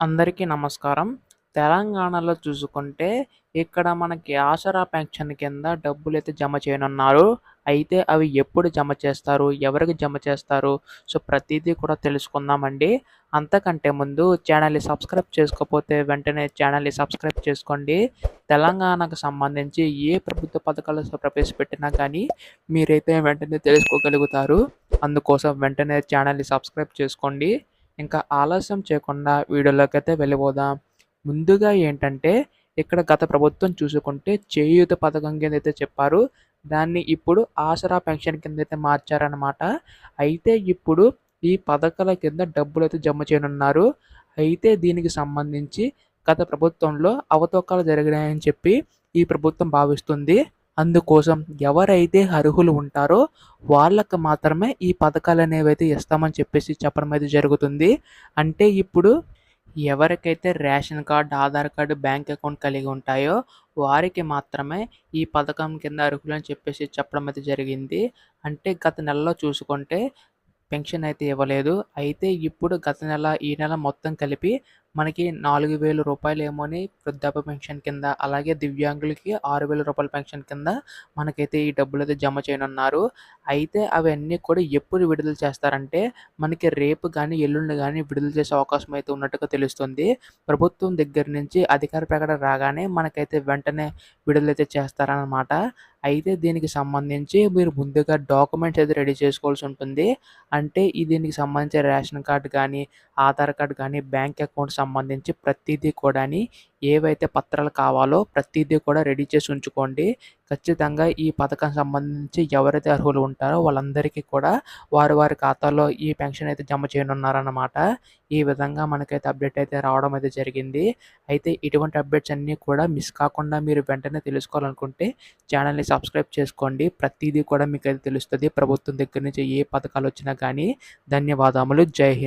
అందరికీ నమస్కారం. తెలంగాణలో చూసుకుంటే, ఇక్కడ మనకి ఆసరా పెన్షన్ కింద డబ్బులైతే జమ చేయనున్నారు. అయితే అవి ఎప్పుడు జమ చేస్తారు? ఎవరికి జమ చేస్తారు? సో, ప్రతీదీ కూడా తెలుసుకుందామండి. అంతకంటే ముందు ఛానల్‌ని సబ్స్క్రైబ్ చేసుకోకపోతే వెంటనే ఛానల్‌ని సబ్స్క్రైబ్ చేసుకోండి. తెలంగాణకు సంబంధించి ఏ ప్రభుత్వ పథకాలు ప్రవేశపెట్టినా కానీ మీరైతే వెంటనే తెలుసుకోగలుగుతారు. అందుకోసం వెంటనే ఛానల్‌ని సబ్స్క్రైబ్ చేసుకోండి. ఇంకా ఆలస్యం చేయకుండా వీడియోలోకైతే వెళ్ళిపోదాం. ముందుగా ఏంటంటే, ఇక్కడ గత ప్రభుత్వం చూసుకుంటే చేయూత పథకం కిందైతే చెప్పారు. దాన్ని ఇప్పుడు ఆసరా పెన్షన్ కిందైతే మార్చారనమాట. అయితే ఇప్పుడు ఈ పథకాల కింద డబ్బులైతే జమ చేయనున్నారు. అయితే దీనికి సంబంధించి గత ప్రభుత్వంలో అవకతవకలు జరిగినాయని చెప్పి ఈ ప్రభుత్వం భావిస్తుంది. అందుకోసం ఎవరైతే అర్హులు ఉంటారో వాళ్ళకి మాత్రమే ఈ పథకాలనేవైతే ఇస్తామని చెప్పేసి చెప్పడం అయితే జరుగుతుంది. అంటే ఇప్పుడు ఎవరికైతే ration card, Aadhaar card, bank account కలిగి ఉంటాయో వారికి మాత్రమే ఈ పథకం కింద అర్హులని చెప్పేసి చెప్పడం అయితే జరిగింది. అంటే గత నెలలో చూసుకుంటే పెన్షన్ అయితే ఇవ్వలేదు. అయితే ఇప్పుడు గత నెల, ఈ నెల మొత్తం కలిపి మనకి రూ. 4,000 ఏమోని వృద్ధాప్య పెన్షన్ కింద, అలాగే దివ్యాంగులకి రూ. 6,000 పెన్షన్ కింద మనకైతే ఈ డబ్బులైతే జమ చేయనున్నారు. అయితే అవన్నీ కూడా ఎప్పుడు విడుదల చేస్తారంటే, మనకి రేపు గానీ, ఎల్లుండి గానీ విడుదల చేసే అవకాశం అయితే ఉన్నట్టుగా తెలుస్తుంది. ప్రభుత్వం దగ్గర నుంచి అధికార ప్రకటన రాగానే మనకైతే వెంటనే విడుదలైతే చేస్తారనమాట. అయితే దీనికి సంబంధించి మీరు ముందుగా డాక్యుమెంట్స్ అయితే రెడీ చేసుకోవాల్సి ఉంటుంది. అంటే దీనికి సంబంధించి రేషన్ కార్డ్ కానీ, ఆధార్ కార్డ్ కానీ, బ్యాంక్ అకౌంట్ సంబంధించి ప్రతీదీ కూడాని ఏవైతే పత్రాలు కావాలో ప్రతీదీ కూడా రెడీ చేసి ఉంచుకోండి. ఖచ్చితంగా ఈ పథకం సంబంధించి ఎవరైతే అర్హులు ఉంటారో వాళ్ళందరికీ కూడా వారి ఖాతాలో ఈ పెన్షన్ అయితే జమ చేయనున్నారన్నమాట. ఈ విధంగా మనకైతే అప్డేట్ అయితే రావడం అయితే జరిగింది. అయితే ఇటువంటి అప్డేట్స్ అన్నీ కూడా మిస్ కాకుండా మీరు వెంటనే తెలుసుకోవాలనుకుంటే ఛానల్‌ని సబ్స్క్రైబ్ చేసుకోండి. ప్రతీదీ కూడా మీకైతే తెలుస్తది. ప్రభుత్వం దగ్గర నుంచి ఏ పథకాలొచ్చినా కానీ. ధన్యవాదములు. జై హింద్.